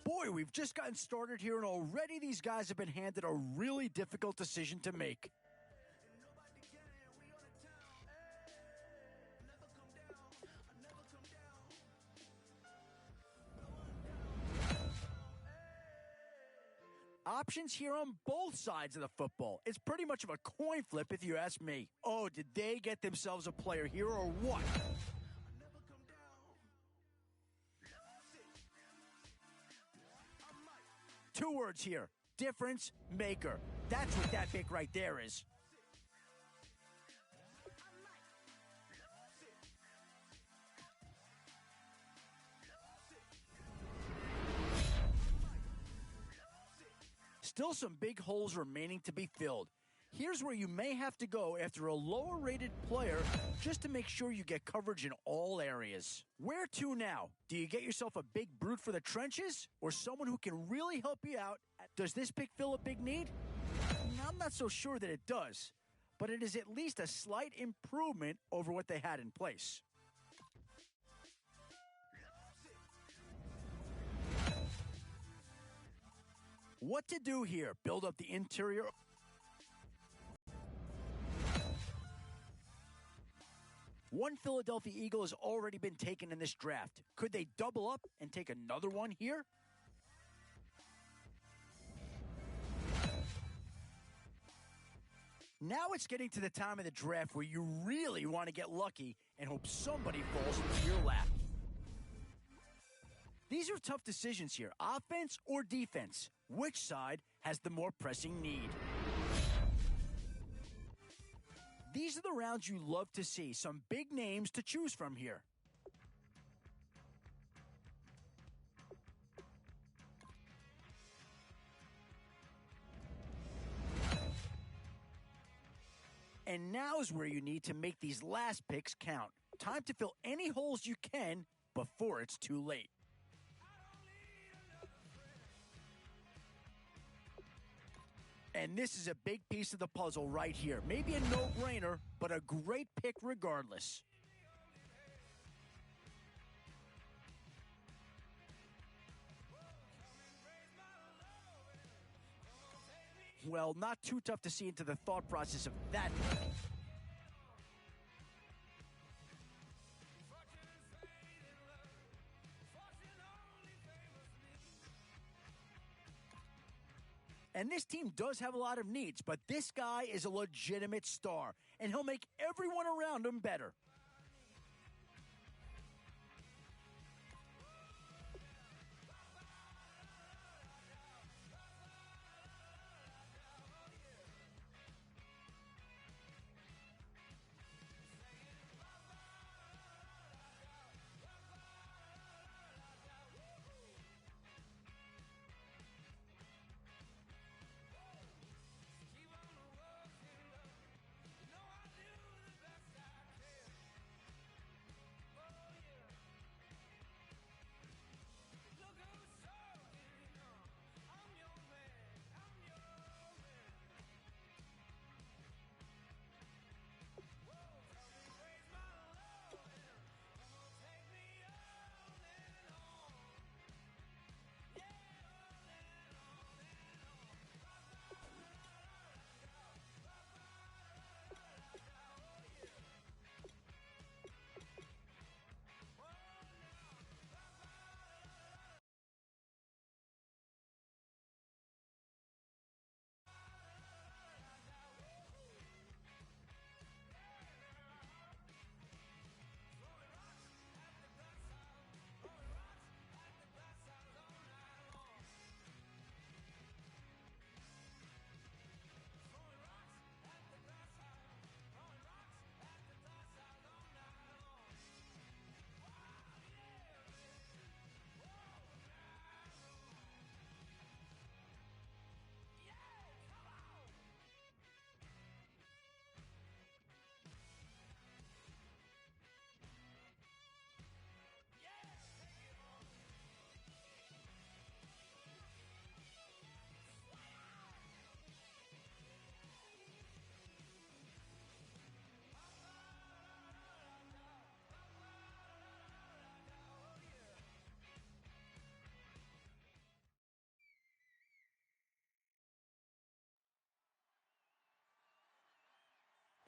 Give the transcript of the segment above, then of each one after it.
Boy, we've just gotten started here, and already these guys have been handed a really difficult decision to make. Options here on both sides of the football. It's pretty much of a coin flip if you ask me. Oh, did they get themselves a player here or what? Two words here. Difference maker. That's what that pick right there is. Still some big holes remaining to be filled. Here's where you may have to go after a lower-rated player just to make sure you get coverage in all areas. Where to now? Do you get yourself a big brute for the trenches or someone who can really help you out? Does this pick fill a big need? I'm not so sure that it does, but it is at least a slight improvement over what they had in place. What to do here? Build up the interior. One Philadelphia Eagle has already been taken in this draft. Could they double up and take another one here? Now it's getting to the time of the draft where you really want to get lucky and hope somebody falls into your lap. These are tough decisions here. Offense or defense? Which side has the more pressing need? These are the rounds you love to see. Some big names to choose from here. And now is where you need to make these last picks count. Time to fill any holes you can before it's too late. And this is a big piece of the puzzle right here. Maybe a no-brainer, but a great pick regardless. Well, not too tough to see into the thought process of that pick. And this team does have a lot of needs, but this guy is a legitimate star, and he'll make everyone around him better.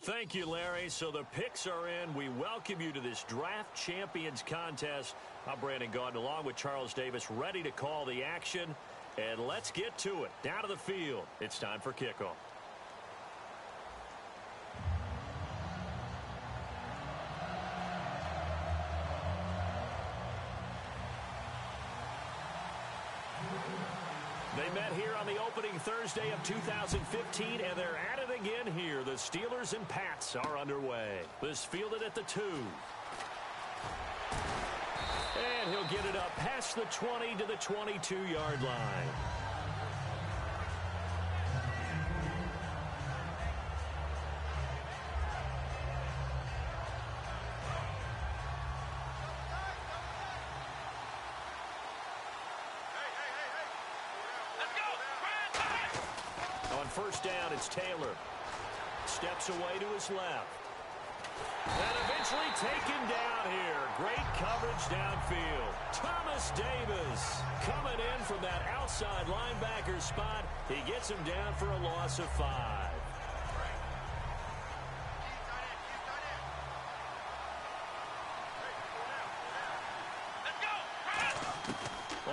Thank you, Larry. So the picks are in. We welcome you to this Draft Champions contest. I'm Brandon Gaudin along with Charles Davis, ready to call the action. And let's get to it. Down to the field. It's time for kickoff. They met here on the opening Thursday of 2015, and they're at it again here. The Steelers and Pats are underway. This fielded at the 2. And he'll get it up past the 20 to the 22-yard line. First down, it's Taylor. Steps away to his left. And eventually taken down here. Great coverage downfield. Thomas Davis coming in from that outside linebacker spot. He gets him down for a loss of 5.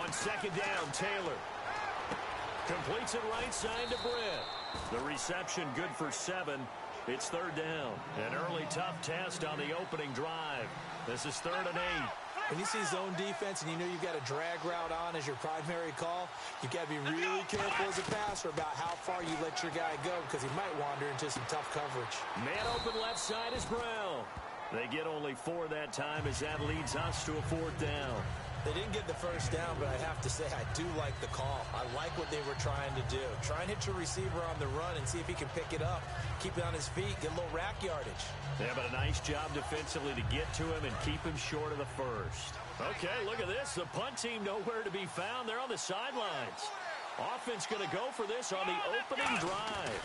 On second down, Taylor completes it right side to Britt. The reception good for 7. It's third down. An early tough test on the opening drive. This is 3rd and 8. When you see zone defense and you know you've got a drag route on as your primary call, you've got to be really careful as a passer about how far you let your guy go because he might wander into some tough coverage. Man open left side is Brown. They get only 4 that time as that leads us to a 4th down. They didn't get the first down, but I have to say I do like the call. I like what they were trying to do. Try and hit your receiver on the run and see if he can pick it up. Keep it on his feet, get a little rack yardage. Yeah, but a nice job defensively to get to him and keep him short of the first. Okay, look at this. The punt team nowhere to be found. They're on the sidelines. Offense going to go for this on the opening drive.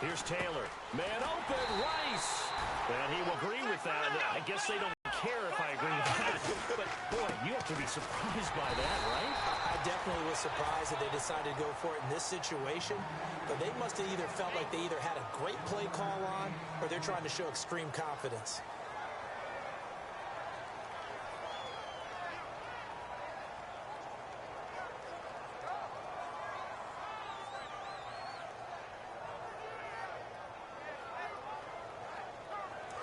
Here's Taylor. Man open, Rice. And he will agree with that. I guess they don't care if I agree with that. But, boy, you have to be surprised by that, right? I definitely was surprised that they decided to go for it in this situation. But they must have either felt like they either had a great play call on or they're trying to show extreme confidence.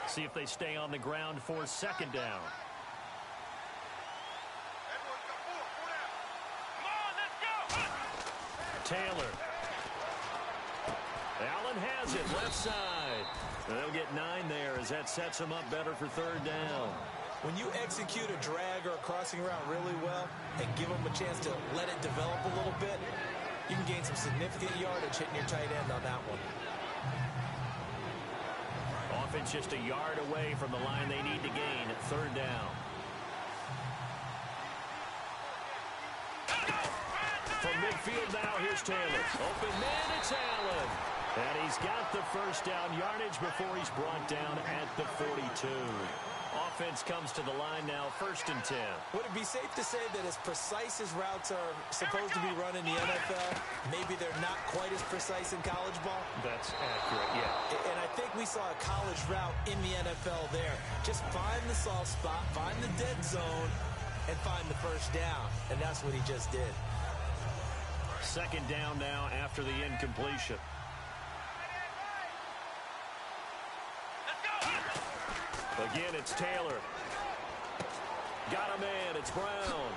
See if they stay on the ground for second down. Taylor. Allen has it, left side. They'll get 9 there as that sets them up better for third down. When you execute a drag or a crossing route really well and give them a chance to let it develop a little bit, you can gain some significant yardage hitting your tight end on that one. Offense just a yard away from the line they need to gain at third down. From midfield now, here's Taylor. Open man, it's Allen. And he's got the first down yardage before he's brought down at the 42. Offense comes to the line now, 1st and 10. Would it be safe to say that as precise as routes are supposed to be run in the NFL, maybe they're not quite as precise in college ball? That's accurate, yeah. And I think we saw a college route in the NFL there. Just find the soft spot, find the dead zone, and find the first down. And that's what he just did. Second down now after the incompletion. Again, it's Taylor. Got a man. It's Brown.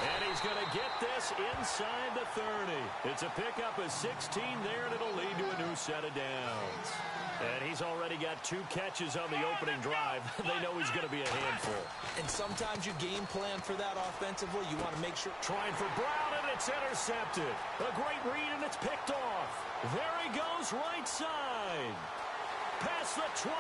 And he's going to get this inside the 30. It's a pickup of 16 there, and it'll lead to a new set of downs. And he's already got 2 catches on the opening drive. They know he's going to be a handful. And sometimes you game plan for that offensively. You want to make sure. Trying for Brown, and it's intercepted. A great read, and it's picked off. There he goes, right side. Past the 20,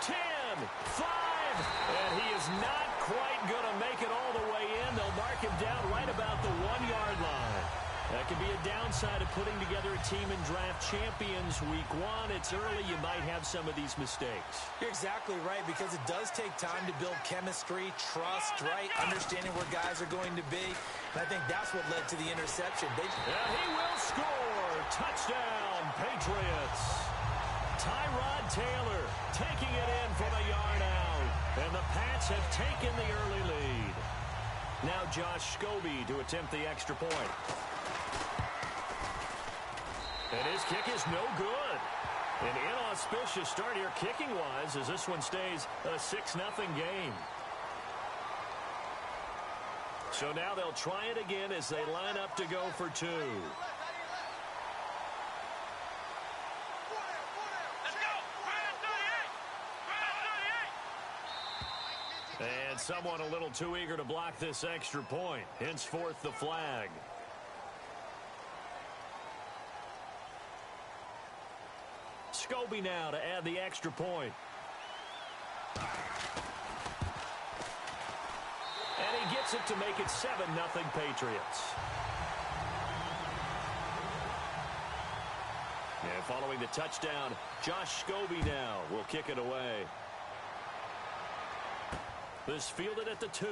10, 5, and he is not quite going to make it all the way in. They'll mark him down right about the 1-yard line. That could be a downside of putting together a team in Draft Champions Week 1. It's early. You might have some of these mistakes. You're exactly right, because it does take time to build chemistry, trust, right? Understanding where guys are going to be. And I think that's what led to the interception. And he will score. Touchdown, Patriots. Tyrod Taylor taking it in from a yard out. And the Pats have taken the early lead. Now Josh Scobee to attempt the extra point. And his kick is no good. An inauspicious start here kicking-wise as this one stays a 6-0 game. So now they'll try it again as they line up to go for two. And someone a little too eager to block this extra point. Henceforth the flag. Scobee now to add the extra point. And he gets it to make it 7-0 Patriots. And following the touchdown, Josh Scobee now will kick it away. This fielded at the 2.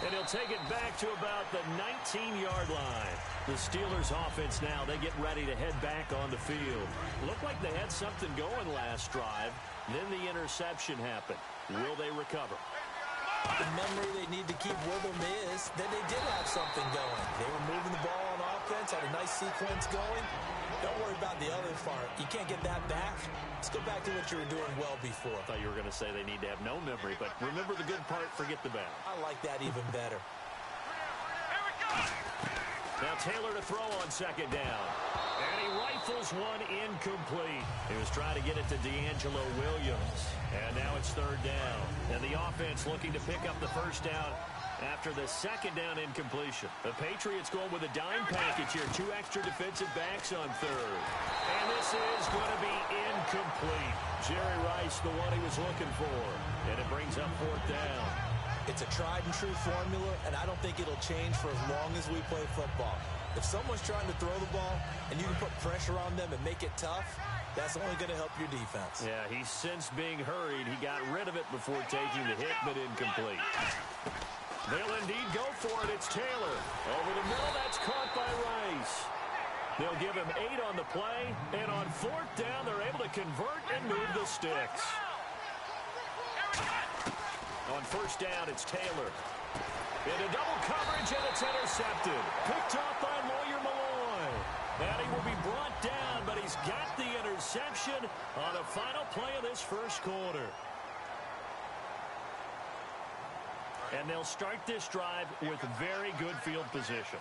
And he'll take it back to about the 19-yard line. The Steelers offense now, they get ready to head back on the field. Looked like they had something going last drive. Then the interception happened. Will they recover? The memory they need to keep with them is that they did have something going. They were moving the ball on offense, had a nice sequence going. Don't worry about the other part. You can't get that back. Let's go back to what you were doing well before. I thought you were going to say they need to have no memory, but remember the good part, forget the bad. I like that even better. Now Taylor to throw on second down. And he rifles one incomplete. He was trying to get it to DeAngelo Williams. And now it's third down. And the offense looking to pick up the first down after the second down incompletion. The Patriots going with a dime package here. 2 extra defensive backs on third. And this is going to be incomplete. Jerry Rice, the one he was looking for. And it brings up fourth down. It's a tried-and-true formula, and I don't think it'll change for as long as we play football. If someone's trying to throw the ball and you can put pressure on them and make it tough, that's only going to help your defense. Yeah, he's since being hurried. He got rid of it before taking the hit, but incomplete. They'll indeed go for it. It's Taylor. Over the middle, that's caught by Rice. They'll give him 8 on the play, and on fourth down, they're able to convert and move the sticks. On first down, it's Taylor. Into double coverage, and it's intercepted. Picked off by Lawyer Malloy. And he will be brought down, but he's got the interception on the final play of this first quarter. And they'll start this drive with very good field position.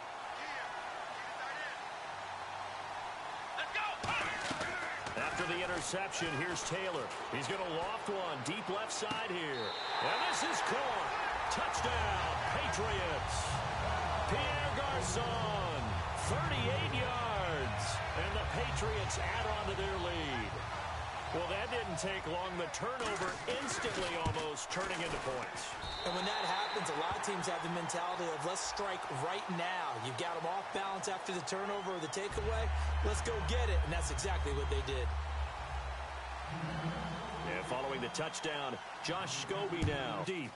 After the interception, here's Taylor. He's going to loft one deep left side here. And this is caught. Touchdown, Patriots. Pierre Garçon, 38 yards. And the Patriots add on to their lead. Well, that didn't take long. The turnover instantly almost turning into points. And when that happens, a lot of teams have the mentality of let's strike right now. You've got them off balance after the turnover or the takeaway. Let's go get it. And that's exactly what they did. And following the touchdown, Josh Scobee now deep.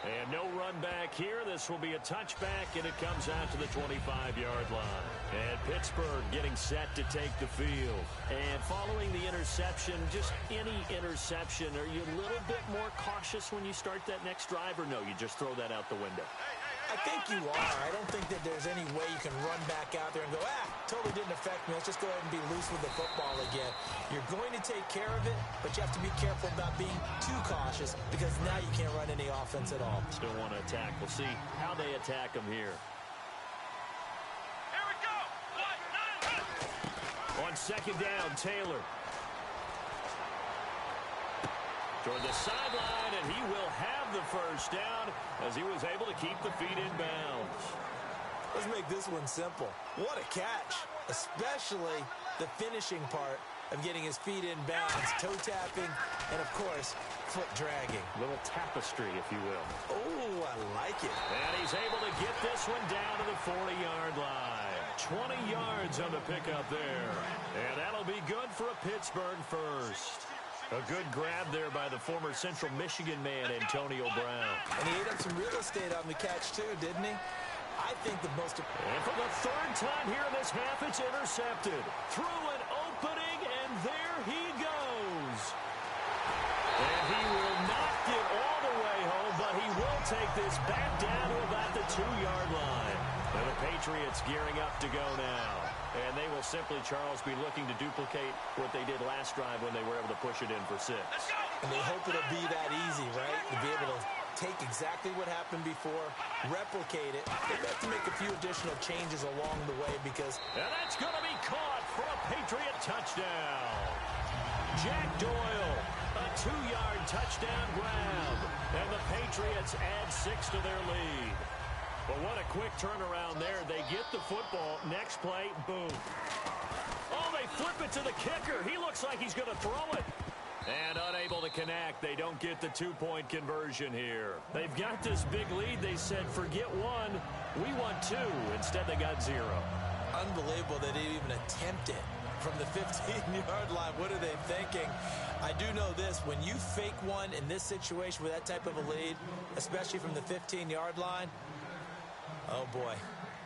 And no run back here. This will be a touchback, and it comes out to the 25-yard line. And Pittsburgh getting set to take the field. And following the interception, just any interception, are you a little bit more cautious when you start that next drive, or no, you just throw that out the window? I think you are. I don't think that there's any way you can run back out there and go, totally didn't affect me. Let's just go ahead and be loose with the football again. You're going to take care of it, but you have to be careful about being too cautious because now you can't run any offense at all. Still want to attack. We'll see how they attack them here. Here we go. On second down, Taylor. Toward the sideline, and he will have the first down as he was able to keep the feet in bounds. Let's make this one simple. What a catch, especially the finishing part of getting his feet in bounds, toe tapping, and of course, foot dragging. Little tapestry, if you will. Oh, I like it. And he's able to get this one down to the 40-yard line. 20 yards on the pickup there. And that'll be good for a Pittsburgh first. A good grab there by the former Central Michigan man, Antonio Brown. And he ate up some real estate on the catch, too, didn't he? I think the most... And for the third time here in this half, it's intercepted. Through an opening, and there he goes. And he will not get all the way home, but he will take this back down to about the 2-yard line. And the Patriots gearing up to go now. And they will simply, Charles, be looking to duplicate what they did last drive when they were able to push it in for 6. And they hope it'll be that easy, right? To be able to take exactly what happened before, replicate it. They have to make a few additional changes along the way because... And that's going to be caught for a Patriot touchdown. Jack Doyle, a 2-yard touchdown grab. And the Patriots add 6 to their lead. But what a quick turnaround there. They get the football. Next play, boom. Oh, they flip it to the kicker. He looks like he's going to throw it. And unable to connect. They don't get the 2-point conversion here. They've got this big lead. They said, forget 1. We want 2. Instead, they got 0. Unbelievable that they didn't even attempt it from the 15-yard line. What are they thinking? I do know this. When you fake one in this situation with that type of a lead, especially from the 15-yard line, oh, boy.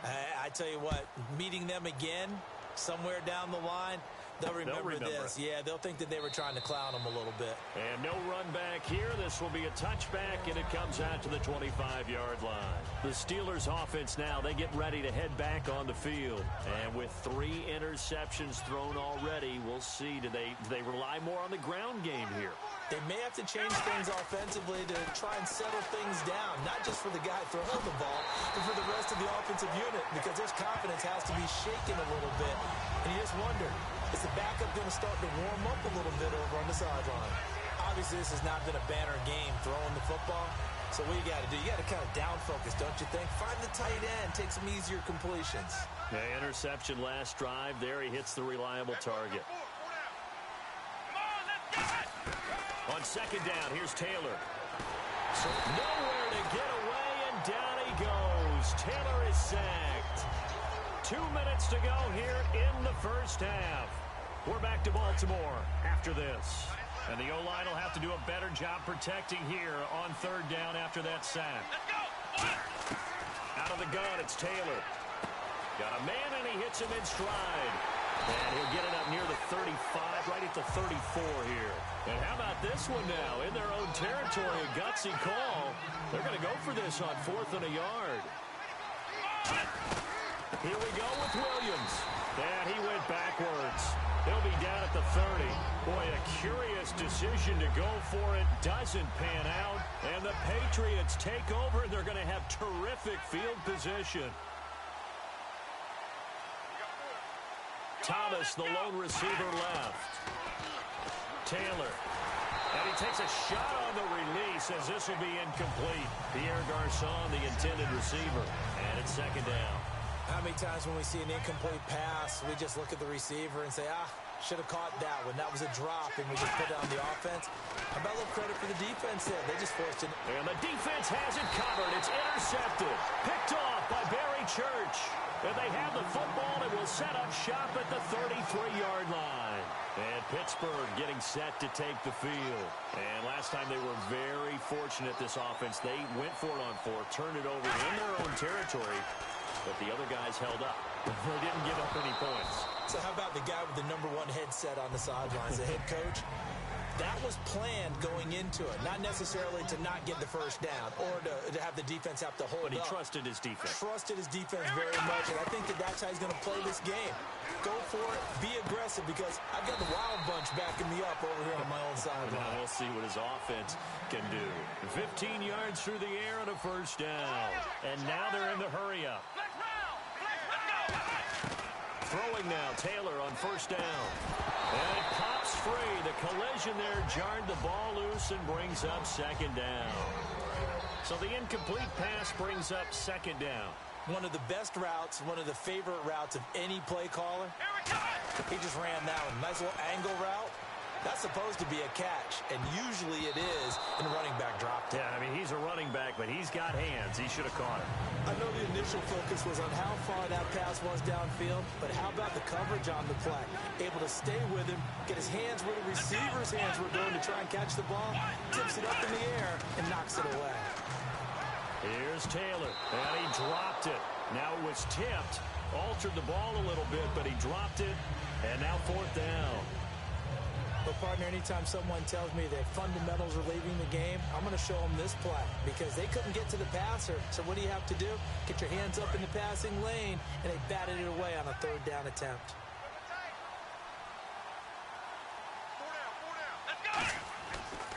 I tell you what, meeting them again somewhere down the line, they'll remember this. Yeah, they'll think that they were trying to clown them a little bit. And no run back here. This will be a touchback, and it comes out to the 25-yard line. The Steelers offense now, they get ready to head back on the field. And with 3 interceptions thrown already, we'll see. Do they rely more on the ground game here? They may have to change things offensively to try and settle things down, not just for the guy throwing the ball, but for the rest of the offensive unit, because their confidence has to be shaken a little bit. And you just wonder, is the backup going to start to warm up a little bit over on the sideline? Obviously, this has not been a banner game throwing the football. So what you got to do, you got to kind of down focus, don't you think? Find the tight end, take some easier completions. The interception last drive. There he hits the reliable target. On second down, here's Taylor. So nowhere to get away, and down he goes. Taylor is sacked. 2 minutes to go here in the first half. We're back to Baltimore after this. And the O-line will have to do a better job protecting here on third down after that sack. Out of the gun, it's Taylor. Got a man, and he hits him in stride. And he'll get it up near the 35, right at the 34 here. And how about this one now? In their own territory, a gutsy call. They're going to go for this on 4th and a yard. Here we go with Williams. And he went backwards. He'll be down at the 30. Boy, a curious decision to go for it. Doesn't pan out. And the Patriots take over, and they're going to have terrific field position. Thomas, the lone receiver, left. Taylor. And he takes a shot on the release as this will be incomplete. Pierre Garçon, the intended receiver. And it's second down. How many times when we see an incomplete pass, we just look at the receiver and say, should have caught that one. That was a drop, and we just put it on the offense. How about a little credit for the defense there? They just forced it. And the defense has it covered. It's intercepted. Picked off by Barry Church. And they have the football and will set up shop at the 33-yard line. And Pittsburgh getting set to take the field. And last time they were very fortunate, this offense. They went for it on 4, turned it over in their own territory, but the other guys held up. They didn't give up any points. So how about the guy with the #1 headset on the sidelines, the head coach? That was planned going into it, not necessarily to not get the first down or to have the defense have to hold up. But he trusted his defense. Trusted his defense very much, and I think that's how he's going to play this game. Go for it, be aggressive, because I've got the Wild Bunch backing me up over here on my own sideline. Now we'll see what his offense can do. 15 yards through the air and a first down. And now they're in the hurry up. Throwing now, Taylor on first down. And it pops free. The collision there jarred the ball loose and brings up second down. So the incomplete pass brings up second down. One of the best routes, one of the favorite routes of any play caller. He just ran that one. Nice little angle route. That's supposed to be a catch, and usually it is in running back drop down. Yeah, I mean, he's a running back, but he's got hands. He should have caught it. I know the initial focus was on how far that pass was downfield, but how about the coverage on the play? Able to stay with him, get his hands where the receiver's hands were going to try and catch the ball, tips it up in the air, and knocks it away. Here's Taylor, and he dropped it. Now it was tipped, altered the ball a little bit, but he dropped it, and now 4th down. But, partner, anytime someone tells me their fundamentals are leaving the game, I'm going to show them this play because they couldn't get to the passer. So what do you have to do? Get your hands up in the passing lane, and they batted it away on a 3rd down attempt.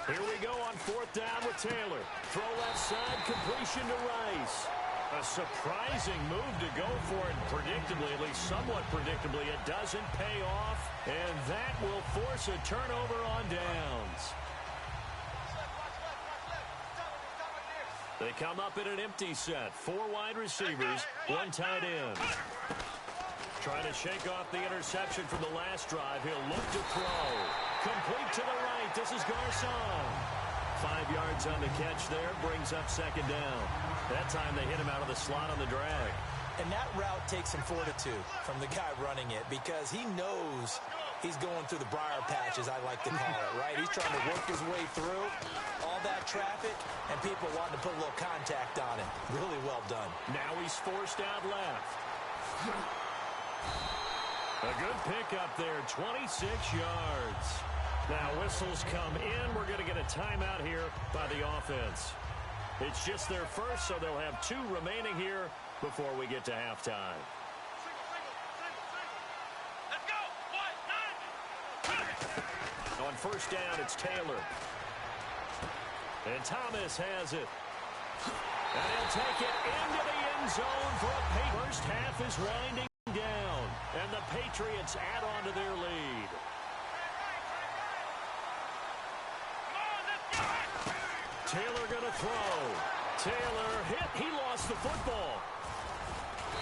Here we go on 4th down with Taylor. Throw left side, completion to Rice. A surprising move to go for it, predictably, at least somewhat predictably. It doesn't pay off, and that will force a turnover on downs. They come up in an empty set. 4 wide receivers, 1 tight end. Trying to shake off the interception from the last drive. He'll look to throw. Complete to the right. This is Garcon. 5 yards on the catch there. Brings up 2nd down. That time they hit him out of the slot on the drag. And that route takes some fortitude from the guy running it because he knows he's going through the briar patch, as I like to call it, right? He's trying to work his way through all that traffic and people wanting to put a little contact on it. Really well done. Now he's forced out left. A good pickup there, 26 yards. Now whistles come in. We're going to get a timeout here by the offense. It's just their first, so they'll have 2 remaining here before we get to halftime. On 1st down, it's Taylor. And Thomas has it. And he'll take it into the end zone for a first half is winding down. And the Patriots add on to their lead. Taylor going to throw. Taylor hit. He lost the football.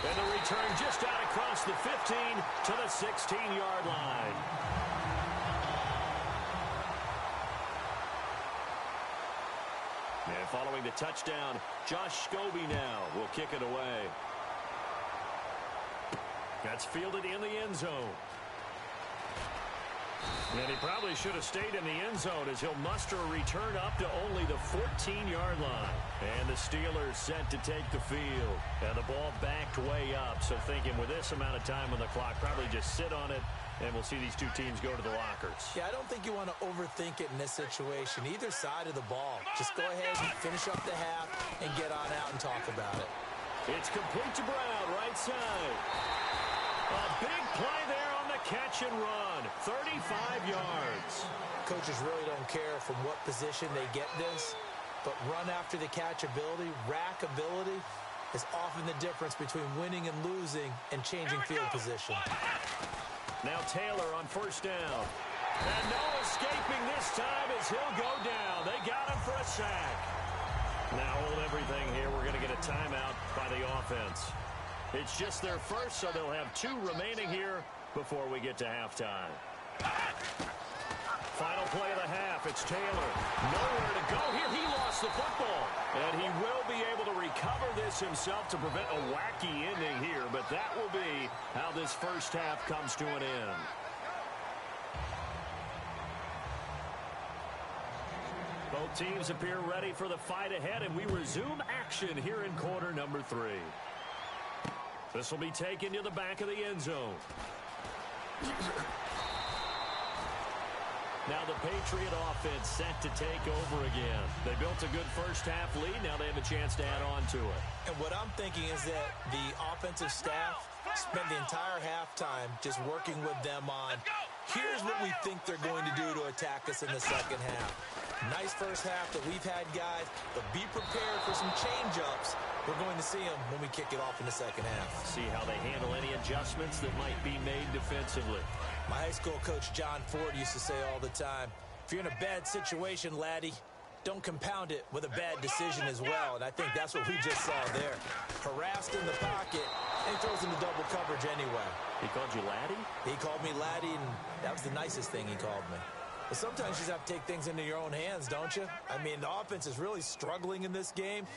And the return just out across the 15 to the 16-yard line. And following the touchdown, Josh Scobie now will kick it away. That's fielded in the end zone. And he probably should have stayed in the end zone as he'll muster a return up to only the 14-yard line. And the Steelers set to take the field. And the ball backed way up. So thinking with this amount of time on the clock, probably just sit on it, and we'll see these 2 teams go to the lockers. Yeah, I don't think you want to overthink it in this situation. Either side of the ball. Just go ahead and finish up the half and get on out and talk about it. It's complete to Brown, right side. A big play there on the catch and run. 35 yards. Coaches really don't care from what position they get this, but run after the catch ability, rack ability, is often the difference between winning and losing and changing field position. Now Taylor on 1st down. And no escaping this time as he'll go down. They got him for a sack. Now hold everything here. We're going to get a timeout by the offense. It's just their first, so they'll have 2 remaining here before we get to halftime. Final play of the half. It's Taylor. Nowhere to go here. He lost the football. And he will be able to recover this himself to prevent a wacky ending here. But that will be how this first half comes to an end. Both teams appear ready for the fight ahead, and we resume action here in quarter number 3. This will be taken to the back of the end zone. Now the Patriot offense set to take over again. They built a good first half lead. Now they have a chance to add on to it. And what I'm thinking is that the offensive staff spent the entire halftime just working with them on, here's what we think they're going to do to attack us in the second half. Nice first half that we've had, guys, but be prepared for some change-ups. We're going to see them when we kick it off in the second half. See how they handle any adjustments that might be made defensively. My high school coach, John Ford, used to say all the time, if you're in a bad situation, laddie, don't compound it with a bad decision as well. And I think that's what we just saw there. Harassed in the pocket, and he throws into double coverage anyway. He called you laddie? He called me laddie, and that was the nicest thing he called me. But sometimes you just have to take things into your own hands, don't you? I mean, the offense is really struggling in this game.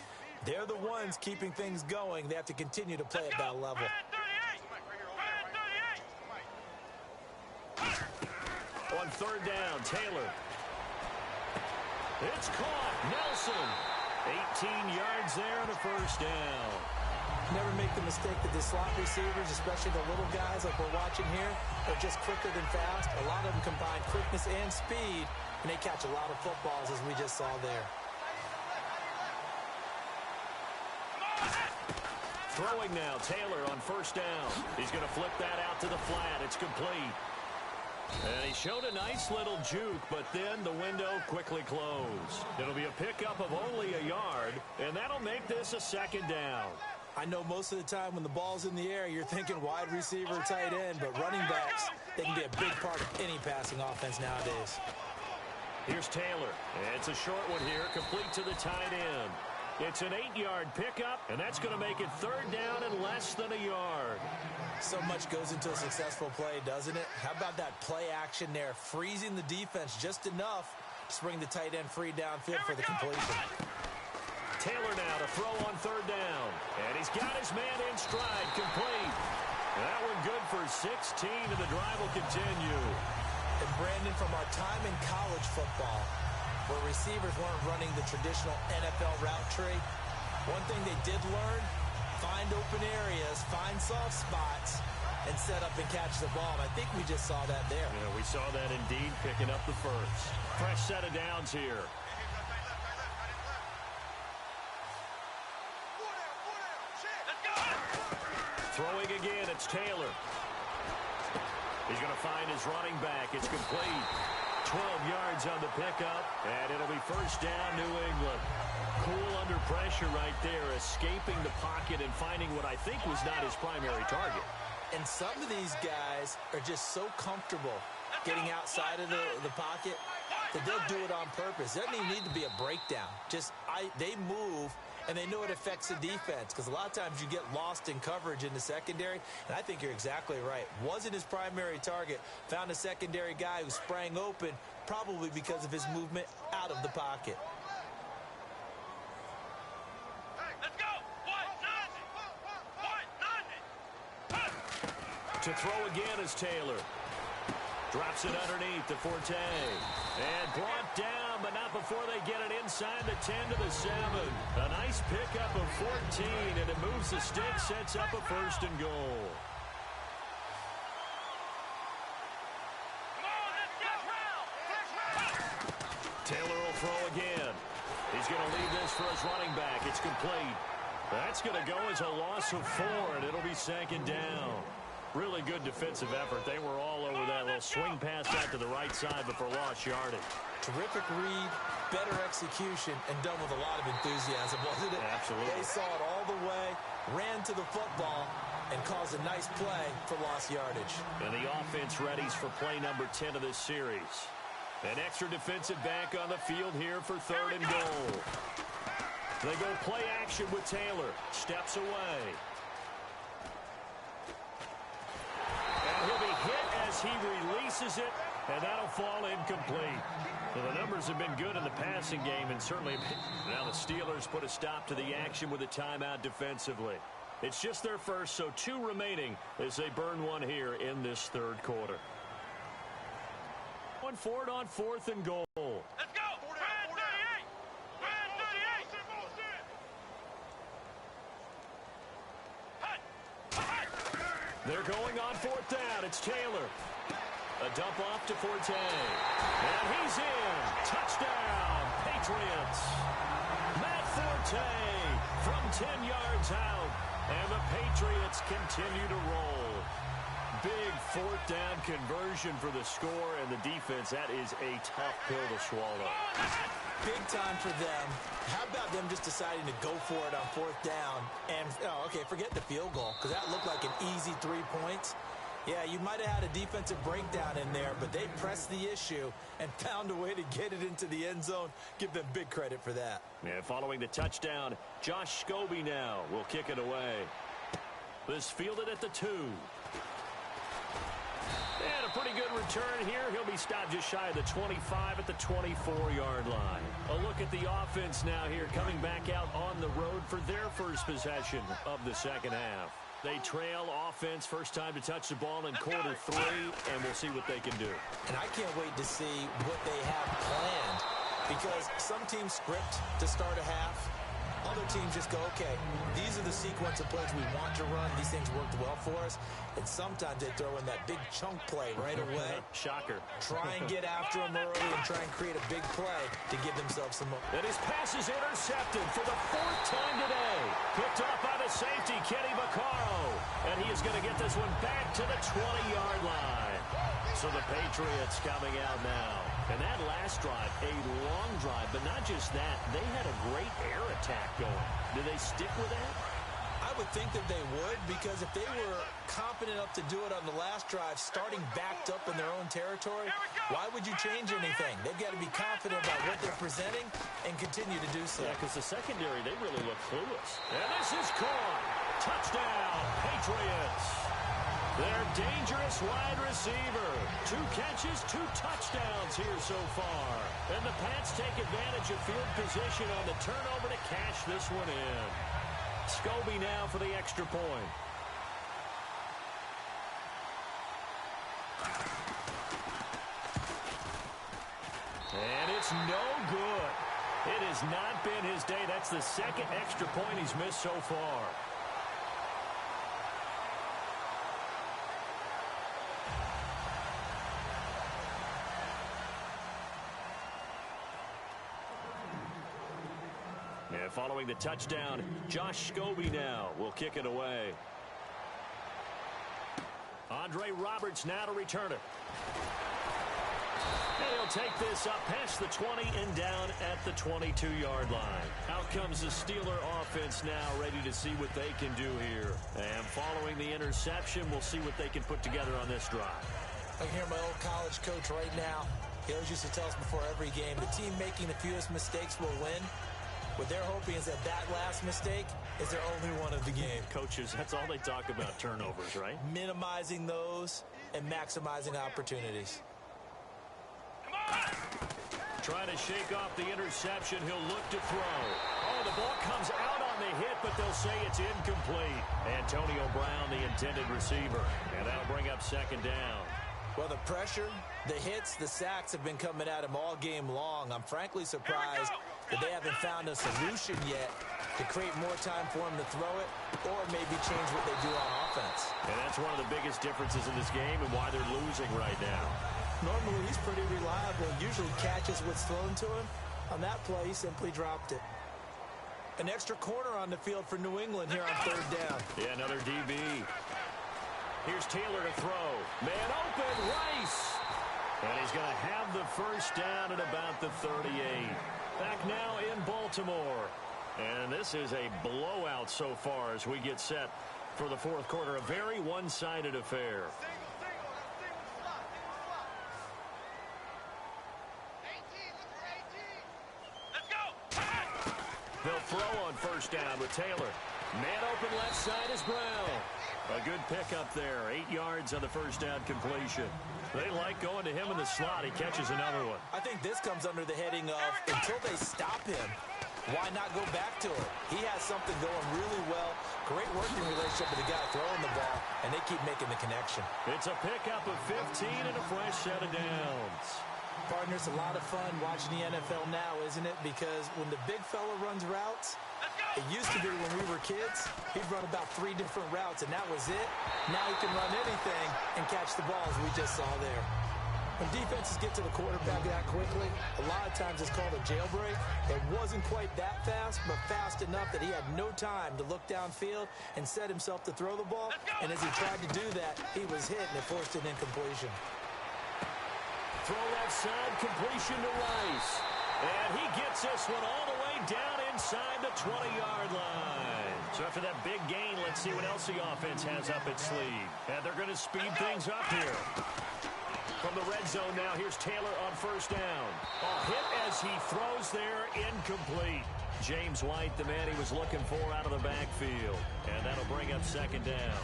They're the ones keeping things going. They have to continue to play at that level. On 3rd down, Taylor. It's caught. Nelson. 18 yards there on the first down. Never make the mistake that the slot receivers, especially the little guys like we're watching here, are just quicker than fast. A lot of them combine quickness and speed, and they catch a lot of footballs, as we just saw there. Throwing now, Taylor on first down. He's going to flip that out to the flat. It's complete. And he showed a nice little juke, but then the window quickly closed. It'll be a pickup of only a yard, and that'll make this a second down. I know most of the time when the ball's in the air, you're thinking wide receiver, tight end, but running backs, they can be a big part of any passing offense nowadays. Here's Taylor. It's a short one here, complete to the tight end. It's an 8-yard pickup, and that's going to make it third down and less than a yard. So much goes into a successful play, doesn't it? How about that play action there, freezing the defense just enough to bring the tight end free downfield for the completion. Taylor now to throw on third down, and he's got his man in stride, complete. That one good for 16, and the drive will continue. And Brandon, from our time in college football, where receivers weren't running the traditional NFL route tree, one thing they did learn, find open areas, find soft spots, and set up and catch the ball. And I think we just saw that there. Yeah, we saw that indeed, picking up the first. Fresh set of downs here. Throwing again, it's Taylor. He's going to find his running back. It's complete. 12 yards on the pickup, and it'll be first down, New England. Cool under pressure right there, escaping the pocket and finding what I think was not his primary target. And some of these guys are just so comfortable getting outside of the pocket that they'll do it on purpose. It doesn't even need to be a breakdown. They move, and they know it affects the defense, because a lot of times you get lost in coverage in the secondary, and I think you're exactly right. Wasn't his primary target. Found a secondary guy who sprang open, probably because of his movement out of the pocket. To throw again is Taylor. Drops it underneath to Forte. And brought down, but not before they get it inside the 10 to the 7. A nice pickup of 14, and it moves the stick, sets up a first and goal. Taylor will throw again. He's going to leave this for his running back. It's complete. That's going to go as a loss of 4, and it'll be second down. Really good defensive effort. They were all over that little swing pass out to the right side, but for lost yardage. Terrific read, better execution, and done with a lot of enthusiasm, wasn't it? Absolutely. They saw it all the way, ran to the football, and caused a nice play for lost yardage. And the offense readies for play number 10 of this series. An extra defensive back on the field here for third and goal. They go play action with Taylor. Steps away. He'll be hit as he releases it, and that'll fall incomplete. Well, the numbers have been good in the passing game, and certainly now the Steelers put a stop to the action with a timeout defensively. It's just their first, so 2 remaining as they burn one here in this third quarter. Going forward on fourth and goal. Let's go! Brad 38! Brad 38! They're going on fourth down. It's Taylor. A dump off to Forte. And he's in. Touchdown, Patriots. Matt Forte from 10 yards out. And the Patriots continue to roll. Big fourth down conversion for the score, and the defense, that is a tough pill to swallow. Big time for them. How about them just deciding to go for it on fourth down? And, forget the field goal, because that looked like an easy 3 points. Yeah, you might have had a defensive breakdown in there, but they pressed the issue and found a way to get it into the end zone. Give them big credit for that. And following the touchdown, Josh Scobie now will kick it away. This fielded at the 2. And a pretty good return here. He'll be stopped just shy of the 25 at the 24-yard line. A look at the offense now here, coming back out on the road for their first possession of the second half. They trail offense, first time to touch the ball in quarter 3, and we'll see what they can do. And I can't wait to see what they have planned, because some teams script to start a half. other teams just go, okay, these are the sequence of plays we want to run. These things worked well for us. And sometimes they throw in that big chunk play right away. Shocker. Try and get after them early and try and create a big play to give themselves some more. And his pass is intercepted for the 4th time today. Picked off by the safety, Kenny Vaccaro. And he is going to get this one back to the 20-yard line. So the Patriots coming out now. And that last drive, a long drive, but not just that. They had a great air attack going. Do they stick with that? I would think that they would, because if they were confident enough to do it on the last drive, starting backed up in their own territory, why would you change anything? They've got to be confident about what they're presenting and continue to do so. Yeah, because the secondary, they really look clueless. And this is caught. Touchdown, Patriots. Their dangerous wide receiver. 2 catches, 2 touchdowns here so far. And the Pats take advantage of field position on the turnover to cash this one in. Scobie now for the extra point. And it's no good. It has not been his day. That's the 2nd extra point he's missed so far. And following the touchdown, Josh Scobie now will kick it away. Andre Roberts now to return it. And he'll take this up past the 20 and down at the 22-yard line. Out comes the Steeler offense now, ready to see what they can do here. And following the interception, we'll see what they can put together on this drive. I can hear my old college coach right now. He always used to tell us before every game, the team making the fewest mistakes will win. What they're hoping is that last mistake is their only one of the game. Coaches, that's all they talk about, turnovers, right? Minimizing those and maximizing opportunities. Trying to shake off the interception. He'll look to throw. Oh, the ball comes out on the hit, but they'll say it's incomplete. Antonio Brown, the intended receiver. And that'll bring up 2nd down. Well, the pressure, the hits, the sacks have been coming at him all game long. I'm frankly surprised that they haven't found a solution yet to create more time for him to throw it or maybe change what they do on offense. And that's one of the biggest differences in this game and why they're losing right now. Normally, he's pretty reliable. Usually catches what's thrown to him. On that play, he simply dropped it. An extra corner on the field for New England here on 3rd down. Yeah, another DB. Here's Taylor to throw. Man open, Rice. And he's going to have the 1st down at about the 38. Back now in Baltimore. And this is a blowout so far as we get set for the 4th quarter. A very one-sided affair. They'll throw on 1st down with Taylor. Man open left side is Brown. A good pickup there. 8 yards on the 1st down completion. They like going to him in the slot. He catches another one. I think this comes under the heading of until they stop him, why not go back to it? He has something going really well. Great working relationship with the guy throwing the ball, and they keep making the connection. It's a pickup of 15 and a fresh set of downs. Partner, it's a lot of fun watching the NFL now, isn't it? Because when the big fella runs routes, it used to be when we were kids, he'd run about 3 different routes, and that was it. Now he can run anything and catch the ball, as we just saw there. When defenses get to the quarterback that quickly, a lot of times it's called a jailbreak. It wasn't quite that fast, but fast enough that he had no time to look downfield and set himself to throw the ball. And as he tried to do that, he was hit, and it forced an incompletion. Throw left side, completion to Rice. And he gets this one all the way down inside the 20-yard line. So after that big gain, let's see what else the offense has up its sleeve. And they're going to speed things up here. From the red zone now, here's Taylor on 1st down. A hit as he throws there, incomplete. James White, the man he was looking for out of the backfield. And that'll bring up 2nd down.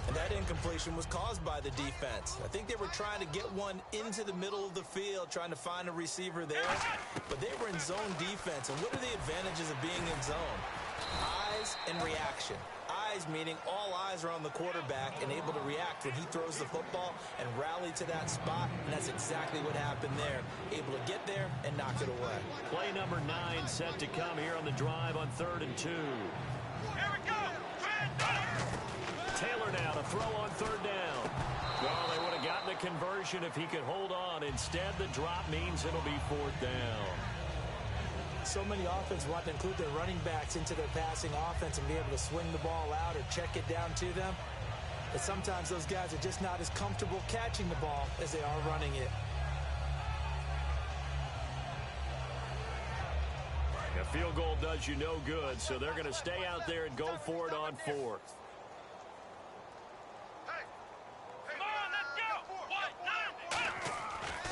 And that incompletion was caused by the defense. I think they were trying to get one into the middle of the field, trying to find a receiver there. But they were in zone defense. And what are the advantages of being in zone? Eyes and reaction. eyes, meaning all eyes are on the quarterback and able to react when he throws the football and rally to that spot, and that's exactly what happened there. Able to get there and knock it away. Play number 9 set to come here on the drive on 3rd and 2. Here we go. Taylor now to throw on 3rd down. Well, they would have gotten the conversion if he could hold on. Instead, the drop means it'll be 4th down. So many offenses want to include their running backs into their passing offense and be able to swing the ball out or check it down to them. But sometimes those guys are just not as comfortable catching the ball as they are running it. A field goal does you no good, so they're going to stay out there and go for it on 4th.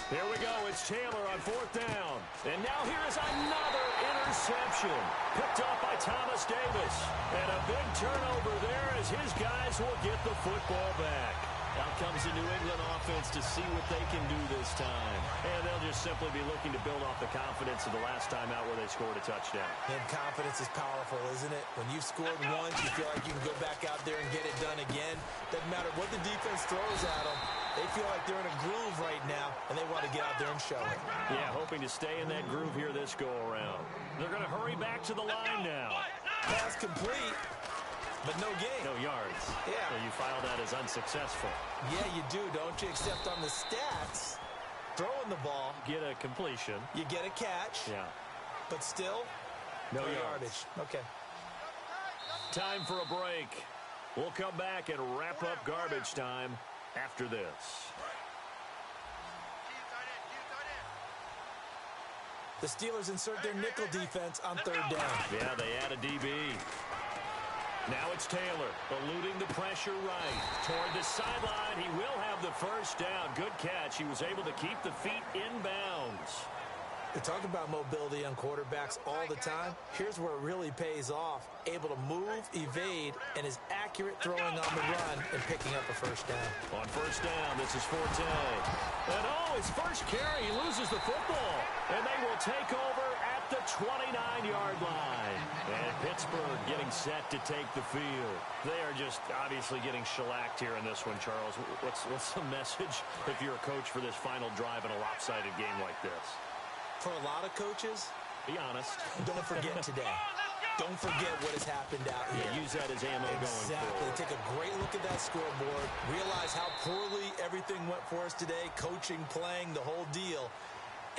Here we go. It's Taylor on 4th down. And now here is another interception. Picked up by Thomas Davis. And a big turnover there as his guys will get the football back. Out comes the New England offense to see what they can do this time. And they'll just simply be looking to build off the confidence of the last time out where they scored a touchdown. And confidence is powerful, isn't it? When you've scored once, you feel like you can go back out there and get it done again. Doesn't matter what the defense throws at them. They feel like they're in a groove right now, and they want to get out there and show it. Yeah, hoping to stay in that groove here this go-around. They're going to hurry back to the line now. Pass complete, but no gain. No yards. Yeah. So you file that as unsuccessful. Yeah, you do, don't you? Except on the stats, throwing the ball, Get a completion. you get a catch, Yeah. but still, No yardage. Okay. Time for a break. We'll come back and wrap up garbage time after this. The Steelers insert their nickel defense on 3rd down. Yeah, they add a DB. Now it's Taylor, eluding the pressure right. Toward the sideline, he will have the first down. Good catch. He was able to keep the feet in bounds. We talk about mobility on quarterbacks all the time. Here's where it really pays off. Able to move, evade, and is accurate throwing on the run and picking up a first down. On 1st down, this is Forte. And his first carry, he loses the football. And they will take over at the 29-yard line. And Pittsburgh getting set to take the field. They are just obviously getting shellacked here in this one, Charles. What's the message if you're a coach for this final drive in a lopsided game like this? For a lot of coaches, Be honest. don't forget today. Don't forget what has happened out here. Yeah, use that as ammo going Exactly. forward. Take a great look at that scoreboard. Realize how poorly everything went for us today. Coaching, playing, the whole deal.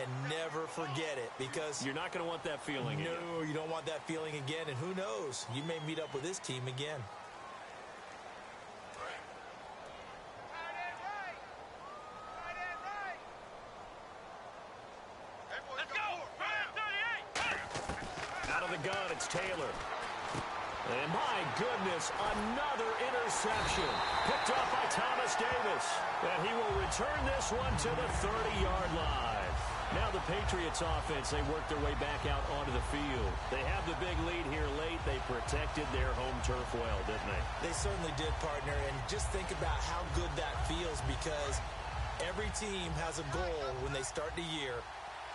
And never forget it, because You're not going to want that feeling again. no, you don't want that feeling again. And who knows? You may meet up with this team again. Out of the gun, it's Taylor. And my goodness, another interception. Picked up by Thomas Davis. And he will return this one to the 30-yard line. Now the Patriots offense, they work their way back out onto the field. They have the big lead here late. They protected their home turf well, didn't they? They certainly did, partner. And just think about how good that feels, because every team has a goal when they start the year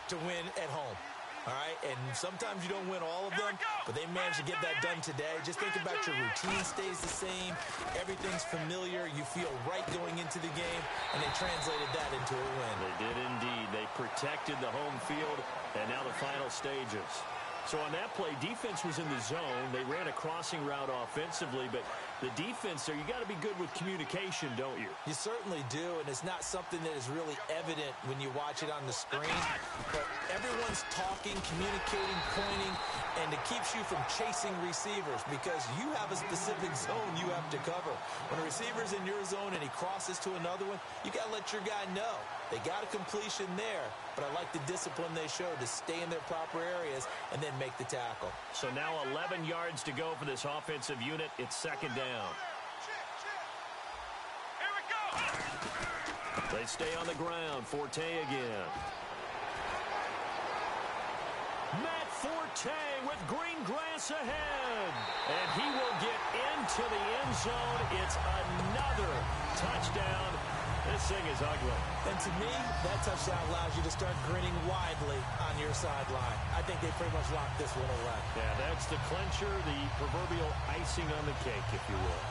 to win at home. All right, and sometimes you don't win all of them, but they managed to get that done today. Just think about your routine stays the same. Everything's familiar. You feel right going into the game, and they translated that into a win. They did indeed. They protected the home field, and now the final stages. So on that play, defense was in the zone. They ran a crossing route offensively, but the defense there, you got to be good with communication, don't you? You certainly do, and it's not something that is really evident when you watch it on the screen. But everyone's talking, communicating, pointing, and it keeps you from chasing receivers, because you have a specific zone you have to cover. When a receiver's in your zone and he crosses to another one, you got to let your guy know. They got a completion there, but I like the discipline they showed to stay in their proper areas and then make the tackle. So now 11 yards to go for this offensive unit. It's 2nd down. Here we go. They stay on the ground. Forte again. Matt Forte with green grass ahead. And he will get into the end zone. It's another touchdown This thing is ugly. And to me, that touchdown allows you to start grinning widely on your sideline. I think they pretty much locked this one away. Yeah, that's the clincher, the proverbial icing on the cake, if you will.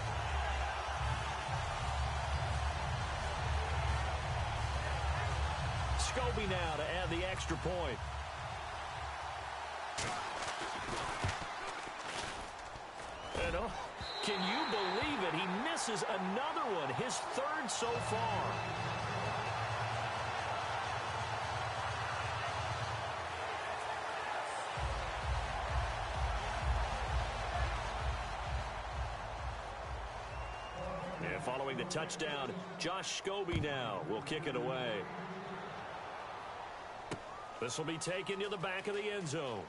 Scobie now to add the extra point. And can you believe it? He misses another one, his third so far. And following the touchdown, Josh Scobie now will kick it away. This will be taken to the back of the end zone.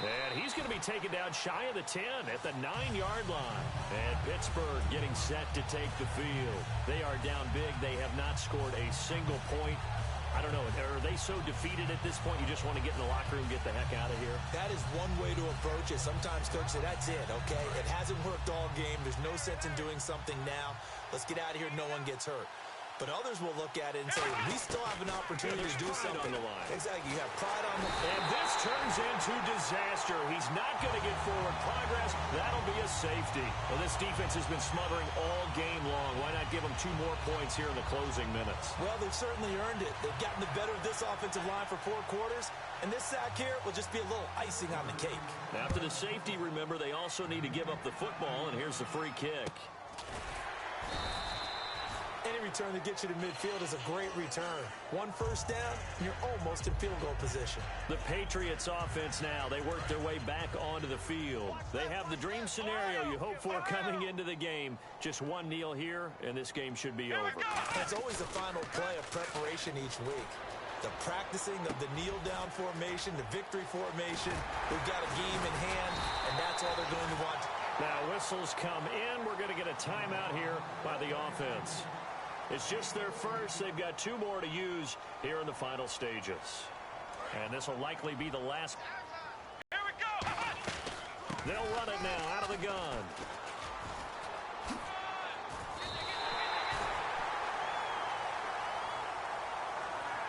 And he's going to be taken down shy of the 10 at the 9-yard line. And Pittsburgh getting set to take the field. They are down big. They have not scored a single point. I don't know. Are they so defeated at this point you just want to get in the locker room and get the heck out of here? That is one way to approach it. Sometimes coaches say, that's it, okay? It hasn't worked all game. There's no sense in doing something now. Let's get out of here. No one gets hurt. But others will look at it and say, we still have an opportunity to do something. On the line. Exactly. You have pride on the line. And this turns into disaster. He's not going to get forward progress. That'll be a safety. Well, this defense has been smothering all game long. Why not give them 2 more points here in the closing minutes? Well, they've certainly earned it. They've gotten the better of this offensive line for 4 quarters. And this sack here will just be a little icing on the cake. After the safety, remember, they also need to give up the football. And here's the free kick. Any return that gets you to midfield is a great return. 1 first down, you're almost in field goal position. The Patriots offense now, they work their way back onto the field. They have the dream scenario you hope for coming into the game. Just one kneel here, and this game should be over. It's always the final play of preparation each week. The practicing of the kneel-down formation, the victory formation. We've got a game in hand, and that's all they're going to want. Now whistles come in. We're going to get a timeout here by the offense. It's just their first. They've got 2 more to use here in the final stages. And this will likely be the last. Here we go. They'll run it now out of the gun.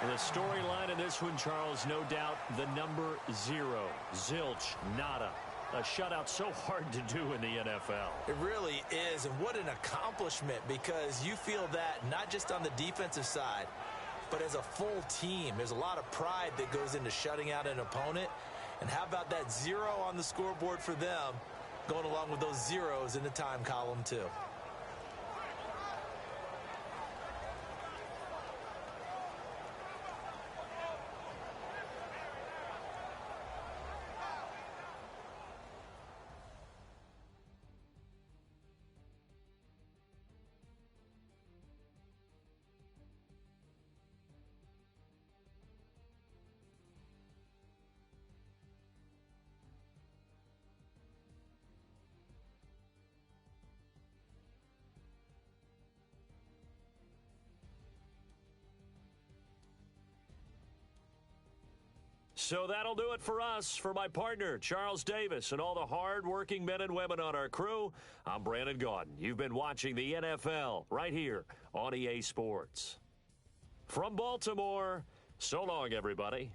And the storyline in this one, Charles, no doubt the number 0. Zilch, nada. A shutout so hard to do in the NFL. It really is, and what an accomplishment, because you feel that not just on the defensive side, but as a full team. There's a lot of pride that goes into shutting out an opponent. And how about that 0 on the scoreboard for them, going along with those zeros in the time column too. So that'll do it for us. For my partner, Charles Davis, and all the hard-working men and women on our crew, I'm Brandon Gaudin. You've been watching the NFL right here on EA Sports. From Baltimore, so long, everybody.